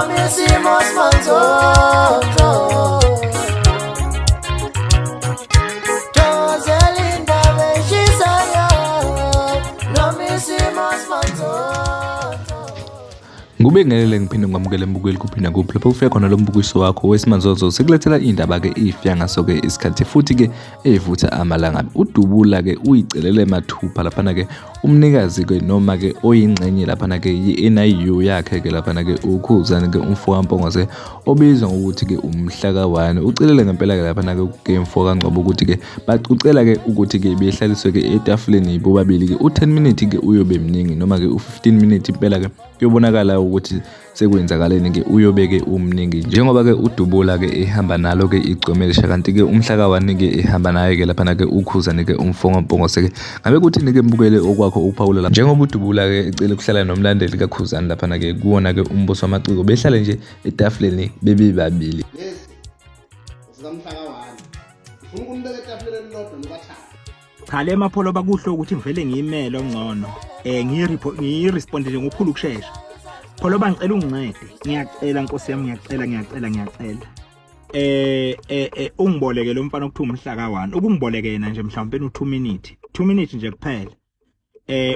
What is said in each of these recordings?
noma isimo simanzozo Dozela indaba eshisayo noma isimo simanzozo Ngubingelele ngiphinde ngamukele mbukeli kuphina kuphi lapho ufika khona lo mbukiso wakho wesimanzozo sikulethela indaba ke ifya ngaso ke isikhathi futhi ke evutha amalanga uDubula ke uyicelele mathupha lapha ke umnikazi ke noma ke oyingxenye lapha ke iNIU yakhe ke lapha ke uKhuzani ke umfokaMpongose obizwa ngokuthi ke umhlaka-1 ucelele ngempela ke lapha ke game 4 kaNgcobo ukuthi ke bacucela ke ukuthi ke behlaliswe ke etafuleni bobabili ke u10 minutes ke uyobe mningi noma ke u15 minutes impela ke kuyobonakala ukuthi sekwenzakaleni ke uyobeke umningi njengoba ke uDubula ke ehamba nalo ke igcomelisha kanti ke umhlaka-1 ke ehamba naye ke lapha ke uKhuzani ke umfokaMpongose ke ngabe kuthini ke mbukele okwakho ukuphawula la njengoba uDubula ke ecela ukuhlala nomlandeli kaKhuzani lapha ke kuwona ke umbuso wamaciko behlale nje etafuleni bebebabili ukamhlaka-1 ufuna ukunibeka etafuleni lodwa nobathathu cha le mapholo bakuhle ukuthi ngivele ngiyimele ongcono ngiyiresponde nje ngokukhulu ukusheshsha pholo bangicela ungincede ngiyacela Nkosi yami ngiyacela ungiboleke lo mfana okuthi umhlaka-1 ukungiboleke yena nje mhlawumbe u2 minutes nje kuphela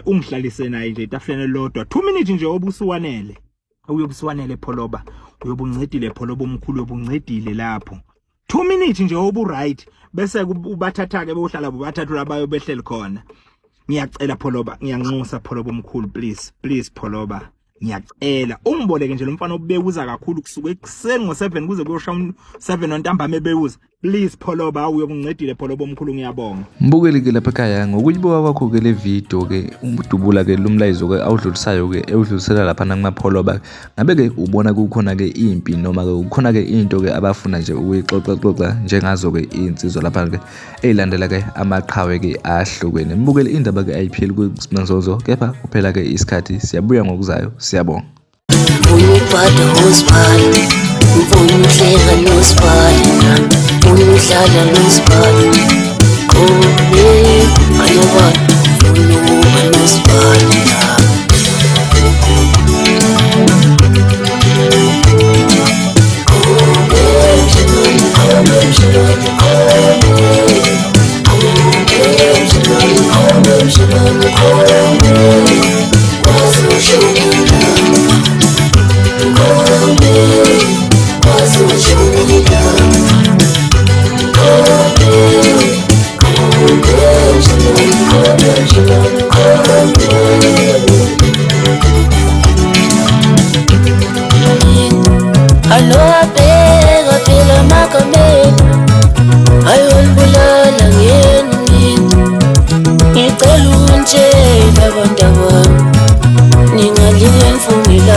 ungihlalise naye nje etafuleni lodwa 2 minutes nje obusuwanele uyobusuwanele pholoba uyobuncedile pholoba omkhulu uyobuncedile lapho 2 minutes nje obu right bese ubathatha ke bohlala bobathathu labayo behleli khona ngiyacela pholoba ngiyanxusa pholoba omkhulu please pholoba ngiyacela ungiboleke nje lo mfana obekuza kakhulu kusuka ekuseni ngo7 kuze kuyosha 7 ontambama ebeuza please pholoba uyokuncedile pholoba omkhulu ngiyabonga mbukeli ke lapha ekhaya ngokuyibuka kwakho ke le video ke uDubula ke lumlayizo ke awudlulisayo ke ewudlulisela lapha namapholoba ngabe ke ubona kukhona ke impi noma ke ukhona ke into ke abafuna nje ukuyixoxa njengazo ke insizwa lapha ke ezilandela ke amaqhawe ke ahlukene mbukeli indaba ke ayipheli kusimanzozo kepha kuphela ke isikhathi siyabuya ngokuzayo siyabonga Uyubhada hospitali Ubuhleka nospitali Uyudlala nospitali Kone ayobani Uyuba nospitali Alo abheka phela makameni ayolibulala ngeni ngicela ungitshela abantu abami ningalinge ngifunela